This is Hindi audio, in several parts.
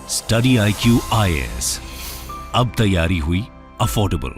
स्टडी IQ IAS, अब तैयारी हुई अफोर्डेबल।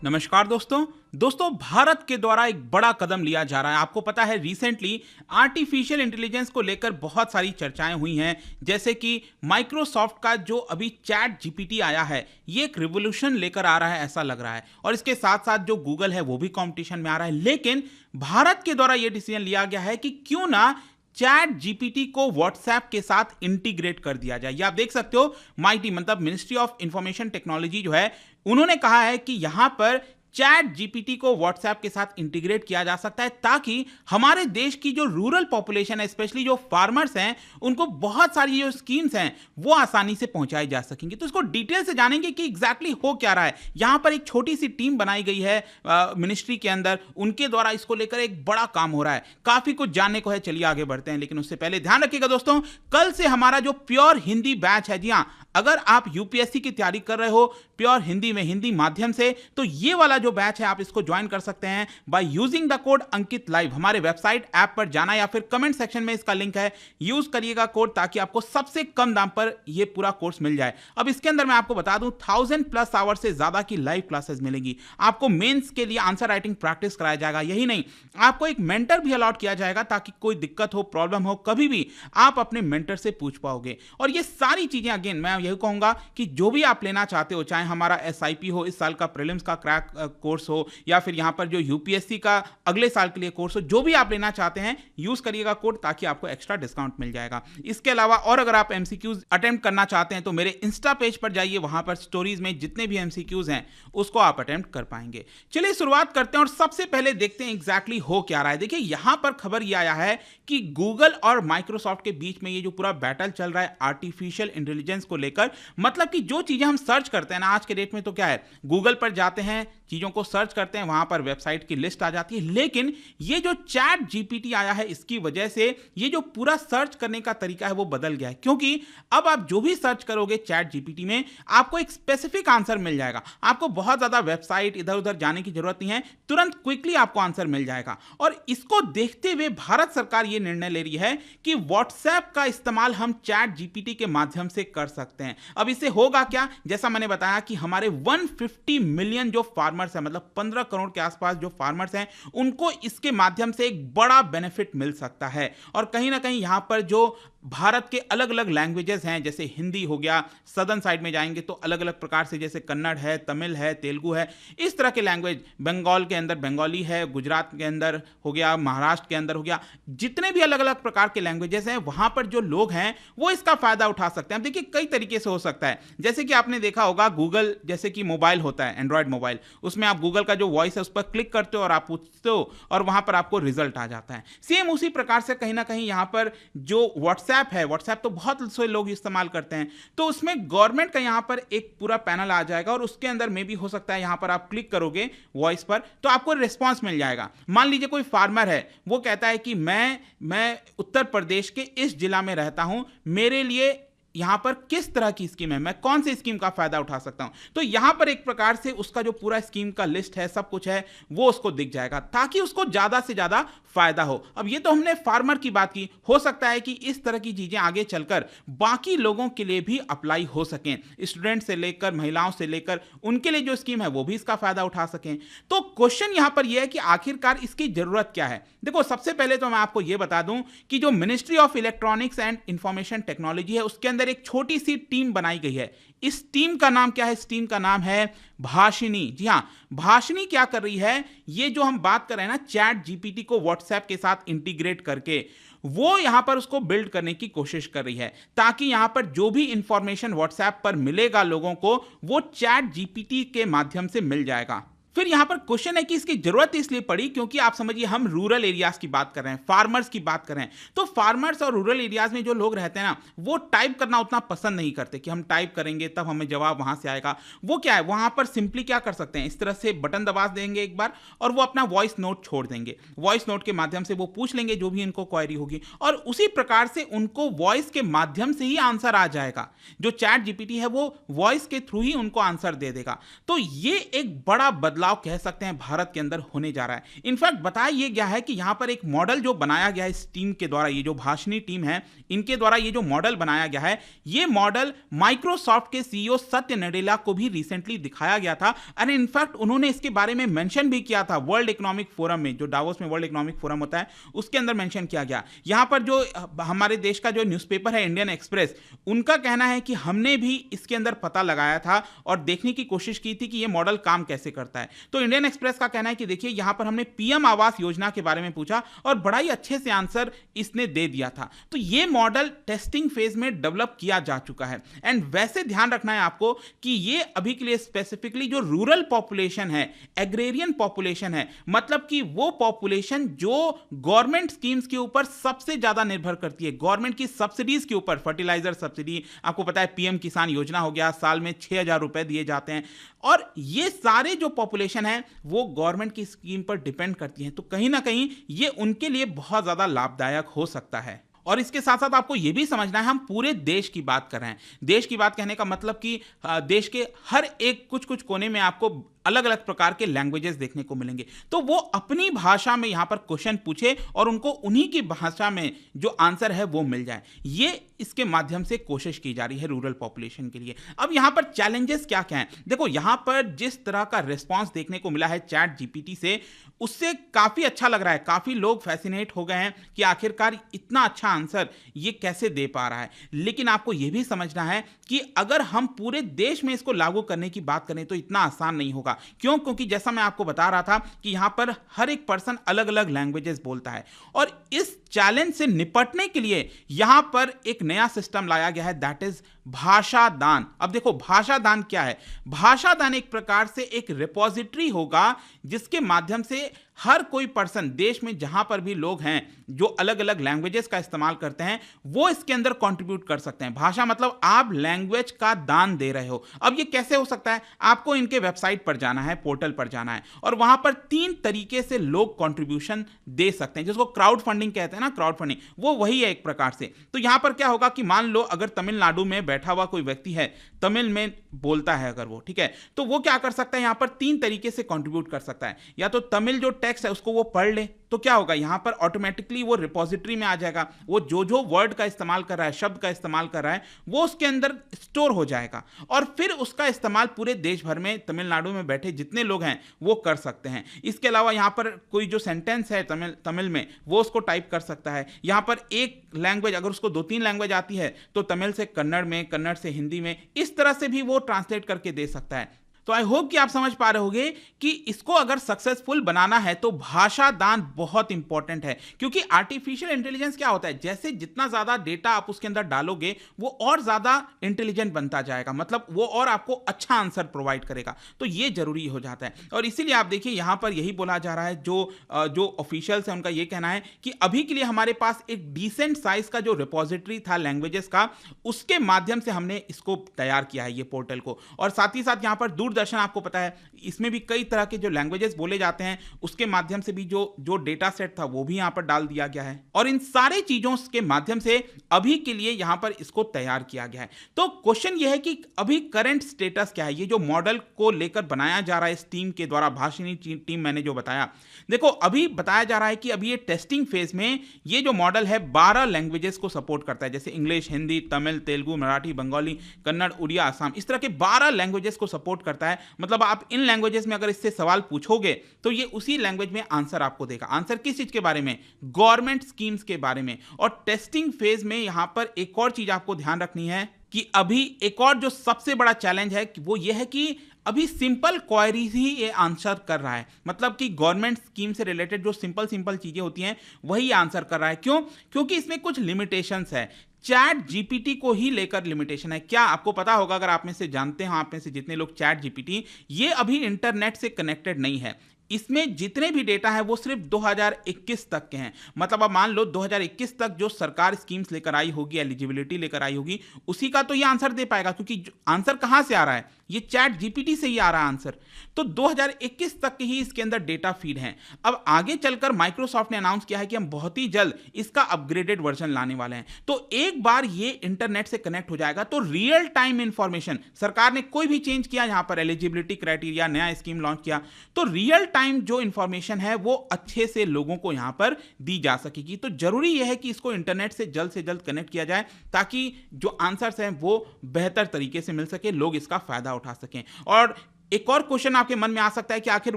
नमस्कार दोस्तों भारत के द्वारा एक बड़ा कदम लिया जा रहा है। आपको पता है रिसेंटली आर्टिफिशियल इंटेलिजेंस को लेकर बहुत सारी चर्चाएं हुई हैं, जैसे कि माइक्रोसॉफ्ट का जो अभी चैट जीपीटी आया है, ये एक रिवोल्यूशन लेकर आ रहा है ऐसा लग रहा है। और इसके साथ साथ जो गूगल है वो भी कंपटीशन में आ रहा है। लेकिन भारत के द्वारा ये डिसीजन लिया गया है कि क्यों ना चैट जीपीटी को व्हाट्सएप के साथ इंटीग्रेट कर दिया जाए। ये आप देख सकते हो, माइटी मतलब मिनिस्ट्री ऑफ इंफॉर्मेशन टेक्नोलॉजी जो है, उन्होंने कहा है कि यहां पर चैट जीपीटी को व्हाट्सएप के साथ इंटीग्रेट किया जा सकता है, ताकि हमारे देश की जो रूरल पॉपुलेशन है, स्पेशली जो फार्मर्स हैं, उनको बहुत सारी जो स्कीम्स हैं वो आसानी से पहुंचाई जा सकेंगी। तो इसको डिटेल से जानेंगे कि एग्जैक्टली हो क्या रहा है। यहां पर एक छोटी सी टीम बनाई गई है मिनिस्ट्री के अंदर, उनके द्वारा इसको लेकर एक बड़ा काम हो रहा है। काफी कुछ जानने को है, चलिए आगे बढ़ते हैं। लेकिन उससे पहले ध्यान रखिएगा दोस्तों, कल से हमारा जो प्योर हिंदी बैच है, जी हाँ, अगर आप यूपीएससी की तैयारी कर रहे हो प्योर हिंदी में, हिंदी माध्यम से, तो ये वाला जो बैच है आप इसको ज्वाइन कर सकते हैं by using the code Ankit live. हमारे वेबसाइट ऐप पर जाना या फिर कमेंट सेक्शन में इसका लिंक है, यूज करिएगा कोड, ताकि आपको सबसे कम दाम पर ये पूरा कोर्स मिल जाए। अब इसके अंदर मैं आपको बता दूं 1000+ आवर से ज्यादा की लाइव क्लासेस मिलेंगी। आपको मेंस के लिए आंसर राइटिंग प्रैक्टिस कराया जाएगा। यही नहीं, आपको एक मेंटर भी अलॉट किया जाएगा, ताकि कोई दिक्कत हो, प्रॉब्लम हो, कभी भी आप अपने मेंटर से पूछ पाओगे। और ये सारी चीजें अगेन मैं यही कहूंगा कि जो भी आप लेना चाहते हो, चाहे हमारा SIP हो, इस साल का प्रीलिम्स का क्रैक कोर्स हो, या फिर यहां पर जो यूपीएससी का अगले साल के लिए कोर्स हो, जो भी आप लेना चाहते हैं, यूज करिएगा कोड, ताकि आपको एक्स्ट्रा डिस्काउंट मिल जाएगा। इसके अलावा और अगर आप MCQs अटेम्प्ट करना चाहते हैं तो मेरे इंस्टा पेज पर जाइए, वहां पर स्टोरीज में जितने भी MCQs हैं उसको आप अटेम्प्ट कर पाएंगे। चलिए शुरुआत करते हैं और सबसे पहले देखते हैं एग्जैक्टली हो क्या रहा है। देखिए यहां पर खबर यह आया है कि गूगल और माइक्रोसॉफ्ट के बीच में ये जो पूरा बैटल चल रहा है आर्टिफिशियल इंटेलिजेंस को लेकर, मतलब कि जो चीजें हम सर्च करते हैं ना आज के डेट में, तो क्या है, गूगल पर जाते हैं, चीजों को सर्च करते हैं, वहां पर वेबसाइट की लिस्ट आ जाती है। लेकिन ये जो चैट जीपीटी आया है, इसकी वजह से ये जो पूरा सर्च करने का तरीका है वो बदल गया है। क्योंकि अब आप जो भी सर्च करोगे चैट जीपीटी में, आपको एक स्पेसिफिक आंसर मिल जाएगा। आपको बहुत ज्यादा वेबसाइट इधर उधर जाने की जरूरत नहीं है, तुरंत क्विकली आपको आंसर मिल जाएगा। और इसको देखते हुए भारत सरकार ये निर्णय ले रही है कि व्हाट्सएप का इस्तेमाल हम चैट जीपीटी के माध्यम से कर सकते हैं। अब इससे होगा क्या, जैसा मैंने बताया कि हमारे 150 मिलियन जो फार्मर्स हैं, मतलब 15 करोड़ के आसपास जो फार्मर्स हैं, उनको इसके माध्यम से एक बड़ा बेनिफिट मिल सकता है। और कहीं ना कहीं यहां पर जो भारत के अलग अलग लैंग्वेजेस हैं, जैसे हिंदी हो गया, सदर्न साइड में जाएंगे तो अलग अलग प्रकार से, जैसे कन्नड़ है, तमिल है, तेलुगु है, इस तरह के लैंग्वेज, बंगाल के अंदर बंगाली है, गुजरात के अंदर हो गया, महाराष्ट्र के अंदर हो गया, जितने भी अलग अलग प्रकार के लैंग्वेजेस हैं, वहां पर जो लोग हैं वो इसका फायदा उठा सकते हैं। अब देखिए कई तरीके से हो सकता है, जैसे कि आपने देखा होगा गूगल, जैसे कि मोबाइल होता है, एंड्रॉयड मोबाइल, उसमें आप गूगल का जो वॉइस है उस पर क्लिक करते हो और आप पूछते हो और वहां पर आपको रिजल्ट आ जाता है। सेम उसी प्रकार से कहीं ना कहीं यहां पर जो व्हाट्सएप है, व्हाट्सएप तो बहुत से लोग इस्तेमाल करते हैं, तो उसमें गवर्नमेंट का यहां पर एक पूरा पैनल आ जाएगा और उसके अंदर में भी हो सकता है यहां पर आप क्लिक करोगे वॉइस पर तो आपको रिस्पांस मिल जाएगा। मान लीजिए कोई फार्मर है, वो कहता है कि मैं उत्तर प्रदेश के इस जिला में रहता हूं, मेरे लिए यहां पर किस तरह की स्कीम है, मैं कौन से स्कीम का फायदा उठा सकता हूं, तो यहां पर एक प्रकार से उसका जो पूरा स्कीम का लिस्ट है, सब कुछ है, वो उसको दिख जाएगा, ताकि उसको ज्यादा से ज्यादा फायदा हो। अब ये तो हमने फार्मर की बात की, हो सकता है कि इस तरह की चीजें आगे चलकर बाकी लोगों के लिए भी अप्लाई हो सकें, स्टूडेंट से लेकर महिलाओं से लेकर उनके लिए जो स्कीम है वो भी इसका फायदा उठा सकें। तो क्वेश्चन यहां पर यह है कि आखिरकार इसकी जरूरत क्या है। देखो सबसे पहले तो मैं आपको यह बता दूं कि जो ministry of electronics and information technology है, उसके अंदर एक छोटी सी टीम बनाई गई है। इस टीम का नाम क्या है? इस टीम का नाम है भाषिनी। जी हां, भाषिनी क्या कर रही है, ये जो हम बात कर रहे हैं ना चैट जीपीटी को व्हाट्सएप के साथ इंटीग्रेट करके, वो यहां पर उसको बिल्ड करने की कोशिश कर रही है, ताकि यहां पर जो भी इंफॉर्मेशन व्हाट्सएप पर मिलेगा लोगों को, वो चैट जीपीटी के माध्यम से मिल जाएगा। फिर यहां पर क्वेश्चन है कि इसकी जरूरत इसलिए पड़ी क्योंकि आप समझिए हम रूरल एरियाज की बात कर रहे हैं, फार्मर्स की बात कर रहे हैं। तो फार्मर्स और रूरल एरियाज में जो लोग रहते हैं ना, वो टाइप करना उतना पसंद नहीं करते कि हम टाइप करेंगे तब हमें जवाब वहां से आएगा। वो क्या है, वहां पर सिंपली क्या कर सकते हैं, इस तरह से बटन दबा देंगे एक बार और वो अपना वॉइस नोट छोड़ देंगे। वॉइस नोट के माध्यम से वो पूछ लेंगे जो भी इनको क्वेरी होगी, और उसी प्रकार से उनको वॉइस के माध्यम से ही आंसर आ जाएगा। जो चैट जीपीटी है वो वॉइस के थ्रू ही उनको आंसर दे देगा। तो ये एक बड़ा बदलाव बदलाव कह सकते हैं भारत के अंदर होने जा रहा है। इनफैक्ट बताया ये गया है कि यहाँ पर एक मॉडल जो बनाया गया है इस टीम के द्वारा, ये जो भाषिनी टीम है इनके द्वारा ये जो मॉडल बनाया गया है, ये मॉडल माइक्रोसॉफ्ट के सीईओ सत्य नडेला को भी रिसेंटली दिखाया गया था। एंड इनफैक्ट उन्होंने इसके बारे में मेंशन भी किया था वर्ल्ड इकोनॉमिक फोरम में, जो डावोस में वर्ल्ड इकोनॉमिक फोरम होता है उसके अंदर मेंशन किया गया। यहाँ पर जो हमारे देश का जो न्यूज़पेपर है इंडियन एक्सप्रेस, उनका कहना है कि हमने भी इसके अंदर पता लगाया था और देखने की कोशिश की थी कि ये मॉडल काम कैसे करता है। तो इंडियन एक्सप्रेस का कहना है कि देखिए यहां पर हमने पीएम आवास योजना के बारे में पूछा और बड़ा ही अच्छे से आंसर इसने दे दिया था। तो ये मॉडल टेस्टिंग फेज में डेवलप किया जा चुका है। एंड वैसे ध्यान रखना है आपको कि ये अभी के लिए स्पेसिफिकली जो रूरल पॉपुलेशन है, एग्रेरियन पॉपुलेशन है, मतलब कि वो पॉपुलेशन जो गवर्नमेंट स्कीम्स के ऊपर सबसे ज्यादा निर्भर करती है, गवर्नमेंट की सब्सिडीज के ऊपर, फर्टिलाइजर सब्सिडी, आपको पता है पीएम किसान योजना हो गया, साल में 6,000 रुपए दिए जाते हैं, और ये सारे जो पॉपुलेशन है वो गवर्नमेंट की स्कीम पर डिपेंड करती है। तो कहीं ना कहीं ये उनके लिए बहुत ज्यादा लाभदायक हो सकता है। और इसके साथ साथ आपको यह भी समझना है हम पूरे देश की बात कर रहे हैं। देश की बात कहने का मतलब कि देश के हर एक कुछ कुछ कोने में आपको अलग अलग प्रकार के लैंग्वेजेस देखने को मिलेंगे। तो वो अपनी भाषा में यहां पर क्वेश्चन पूछे और उनको उन्हीं की भाषा में जो आंसर है वो मिल जाए, ये इसके माध्यम से कोशिश की जा रही है रूरल पॉपुलेशन के लिए। अब यहां पर चैलेंजेस क्या क्या हैं? देखो, यहां पर जिस तरह का रिस्पॉन्स देखने को मिला है चैट जीपीटी से, उससे काफी अच्छा लग रहा है। काफी लोग फैसिनेट हो गए हैं कि आखिरकार इतना अच्छा आंसर ये कैसे दे पा रहा है। लेकिन आपको यह भी समझना है कि अगर हम पूरे देश में इसको लागू करने की बात करें तो इतना आसान नहीं होगा। क्यों? क्योंकि जैसा मैं आपको बता रहा था कि यहां पर हर एक पर्सन अलग अलग लैंग्वेजेस बोलता है, और इस चैलेंज से निपटने के लिए यहां पर एक नया सिस्टम लाया गया है, दैट इज भाषा दान। अब देखो, भाषा दान क्या है? भाषा दान एक प्रकार से एक रिपोजिटरी होगा जिसके माध्यम से हर कोई पर्सन देश में जहां पर भी लोग हैं जो अलग अलग लैंग्वेजेस का इस्तेमाल करते हैं वो इसके अंदर कंट्रीब्यूट कर सकते हैं। भाषा मतलब आप लैंग्वेज का दान दे रहे हो। अब ये कैसे हो सकता है? आपको इनके वेबसाइट पर जाना है, पोर्टल पर जाना है, और वहां पर 3 तरीके से लोग कंट्रीब्यूशन दे सकते हैं, जिसको क्राउड फंडिंग कहते हैं ना, क्राउड फंडिंग, वो वही है एक प्रकार से। तो यहां पर क्या होगा कि मान लो अगर तमिलनाडु में बैठा हुआ कोई व्यक्ति है, तमिल में बोलता है अगर वो, ठीक है, तो वो क्या कर सकता है? यहां पर 3 तरीके से कंट्रीब्यूट कर सकता है। या तो तमिल जो टेक्स्ट है उसको वो पढ़ ले, तो क्या होगा, यहां पर ऑटोमेटिकली वो रिपोजिटरी में आ जाएगा। वो जो जो वर्ड का इस्तेमाल कर रहा है, शब्द का इस्तेमाल कर रहा है, वो उसके अंदर स्टोर हो जाएगा, और फिर उसका इस्तेमाल पूरे देश भर में तमिलनाडु में बैठे जितने लोग हैं वो कर सकते हैं। इसके अलावा यहां पर कोई जो सेंटेंस है तमिल में, वो उसको टाइप कर सकता है। यहां पर एक लैंग्वेज, अगर उसको 2-3 लैंग्वेज आती है तो तमिल से कन्नड़ में, कन्नड़ से हिंदी में, इस तरह से भी वो ट्रांसलेट करके दे सकता है। तो आई होप कि आप समझ पा रहे होंगे कि इसको अगर सक्सेसफुल बनाना है तो भाषा दान बहुत इंपॉर्टेंट है। क्योंकि आर्टिफिशियल इंटेलिजेंस क्या होता है, जैसे जितना ज्यादा डेटा आप उसके अंदर डालोगे वो और ज्यादा इंटेलिजेंट बनता जाएगा, मतलब वो और आपको अच्छा आंसर प्रोवाइड करेगा। तो ये जरूरी हो जाता है, और इसीलिए आप देखिए यहां पर यही बोला जा रहा है, जो ऑफिशियल्स है उनका ये कहना है कि अभी के लिए हमारे पास एक डिसेंट साइज का जो रिपोजिटरी था लैंग्वेजेस का, उसके माध्यम से हमने इसको तैयार किया है, ये पोर्टल को। और साथ ही साथ यहां पर दूरदर्शन, आपको पता है इसमें भी कई तरह के जो लैंग्वेजेस बोले जाते हैं, उसके माध्यम से भी जो डेटा सेट था वो भी यहां पर डाल दिया गया है, और इन सारे चीजों के माध्यम से अभी के लिए यहां पर इसको तैयार किया गया है। तो क्वेश्चन यह है कि अभी करंट स्टेटस क्या है, ये जो मॉडल को लेकर बनाया जा रहा है इस टीम के द्वारा, भाषिनी टीम मैंने जो बताया, देखो अभी बताया जा रहा है कि अभी ये टेस्टिंग फेज में ये जो मॉडल है 12 लैंग्वेजेस को सपोर्ट करता है, जैसे इंग्लिश, हिंदी, तमिल, तेलुगु, मराठी, बंगाली, कन्नड़, उड़िया, असम, इस तरह के 12 लैंग्वेजेस को सपोर्ट करता है। मतलब आप इन लैंग्वेजेस में अगर इससे सवाल पूछोगे तो ये उसी लैंग्वेज में आंसर आपको देगा। आंसर किस चीज के बारे में? गवर्नमेंट स्कीम्स के बारे में। और टेस्टिंग फेज में यहां पर एक और चीज आपको ध्यान रखनी है कि अभी एक और जो सबसे बड़ा चैलेंज है वो ये है कि अभी सिंपल क्वेरीज ही ये आंसर कर रहा है, मतलब कि गवर्नमेंट स्कीम से रिलेटेड जो सिंपल चीजें होती हैं वही आंसर कर रहा है। क्यों? क्योंकि इसमें कुछ लिमिटेशंस है। चैट जीपीटी को ही लेकर लिमिटेशन है। क्या आपको पता होगा, अगर आप में से जानते हैं, आप में से जितने लोग, चैट जीपीटी ये अभी इंटरनेट से कनेक्टेड नहीं है। इसमें जितने भी डेटा है वो सिर्फ 2021 तक के हैं। मतलब अब मान लो 2021 तक जो सरकार स्कीम्स लेकर आई होगी, एलिजिबिलिटी लेकर आई होगी, उसी का तो ये आंसर दे पाएगा, क्योंकि आंसर कहां से आ रहा है, ये चैट जीपीटी से ही आ रहा है आंसर। तो 2021 तक के ही इसके अंदर डेटा फीड है। अब आगे चलकर माइक्रोसॉफ्ट ने अनाउंस किया है कि हम बहुत ही जल्द इसका अपग्रेडेड वर्जन लाने वाले हैं। तो एक बार ये इंटरनेट से कनेक्ट हो जाएगा तो रियल टाइम इंफॉर्मेशन, सरकार ने कोई भी चेंज किया, यहां पर एलिजिबिलिटी क्राइटेरिया, नया स्कीम लॉन्च किया, तो रियल टाइम जो इंफॉर्मेशन है वो अच्छे से लोगों को यहां पर दी जा सकेगी। तो जरूरी यह है कि इसको इंटरनेट से जल्द कनेक्ट किया जाए, ताकि जो आंसर्स हैं वो बेहतर तरीके से मिल सके, लोग इसका फायदा उठा सकें। और एक और क्वेश्चन आपके मन में आ सकता है कि आखिर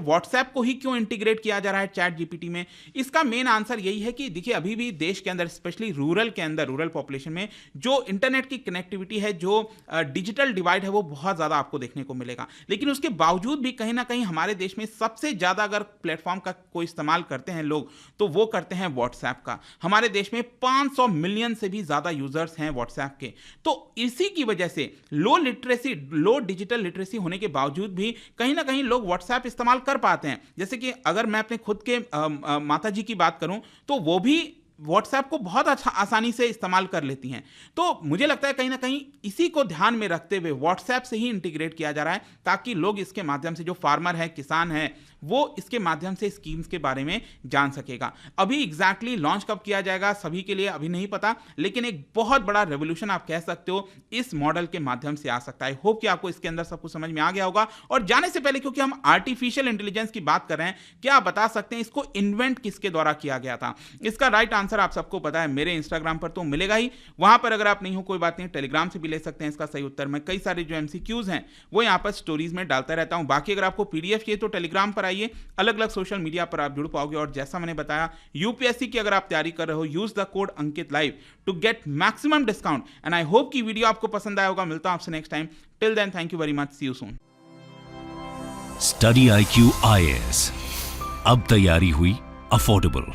व्हाट्सएप को ही क्यों इंटीग्रेट किया जा रहा है चैट जीपीटी में। इसका मेन आंसर यही है कि देखिए, अभी भी देश के अंदर, स्पेशली रूरल के अंदर, रूरल पॉपुलेशन में जो इंटरनेट की कनेक्टिविटी है, जो डिजिटल डिवाइड है, वो बहुत ज़्यादा आपको देखने को मिलेगा। लेकिन उसके बावजूद भी कहीं ना कहीं हमारे देश में सबसे ज़्यादा अगर प्लेटफॉर्म का कोई इस्तेमाल करते हैं लोग, तो वो करते हैं व्हाट्सएप का। हमारे देश में 500 मिलियन से भी ज़्यादा यूजर्स हैं व्हाट्सएप के। तो इसी की वजह से लो डिजिटल लिटरेसी होने के बावजूद भी कहीं ना कहीं लोग व्हाट्सएप इस्तेमाल कर पाते हैं। जैसे कि अगर मैं अपने खुद के माता जी की बात करूं, तो वो भी व्हाट्सएप को बहुत आसानी से इस्तेमाल कर लेती हैं। तो मुझे लगता है कहीं ना कहीं इसी को ध्यान में रखते हुए व्हाट्सएप से ही इंटीग्रेट किया जा रहा है, ताकि लोग इसके माध्यम से, जो फार्मर है, किसान है, वो इसके माध्यम से स्कीम्स के बारे में जान सकेगा। अभी एग्जैक्टली लॉन्च कब किया जाएगा सभी के लिए अभी नहीं पता, लेकिन एक बहुत बड़ा रेवोल्यूशन आप कह सकते हो इस मॉडल के माध्यम से आ सकता है। होप कि आपको इसके अंदर सब कुछ समझ में आ गया होगा। और जाने से पहले, क्योंकि हम आर्टिफिशियल इंटेलिजेंस की बात कर रहे हैं, क्या आप बता सकते हैं इसको इन्वेंट किसके द्वारा किया गया था? इसका राइट आंसर आप सबको पता है, मेरे इंस्टाग्राम पर तो मिलेगा ही। वहां पर अगर आप नहीं हो, कोई बात नहीं, टेलीग्राम से भी ले सकते हैं इसका सही उत्तर। मैं कई सारे जो एमसीक्यूज हैं वो यहां पर स्टोरीज में डालता रहता हूं। बाकी अगर आपको पीडीएफ चाहिए तो टेलीग्राम पर आइए, अलग अलग सोशल मीडिया पर आप जुड़ पाओगे। और जैसा मैंने बताया, यूपीएससी की अगर आप तैयारी कर रहे हो, use the code Ankit live to get maximum discount. And I hope कि वीडियो आपको पसंद आया होगा। मिलता हूं आपसे next time. Till then, thank you very much, see you soon. Study IQ IAS, अब तैयारी हुई अफोर्डेबल।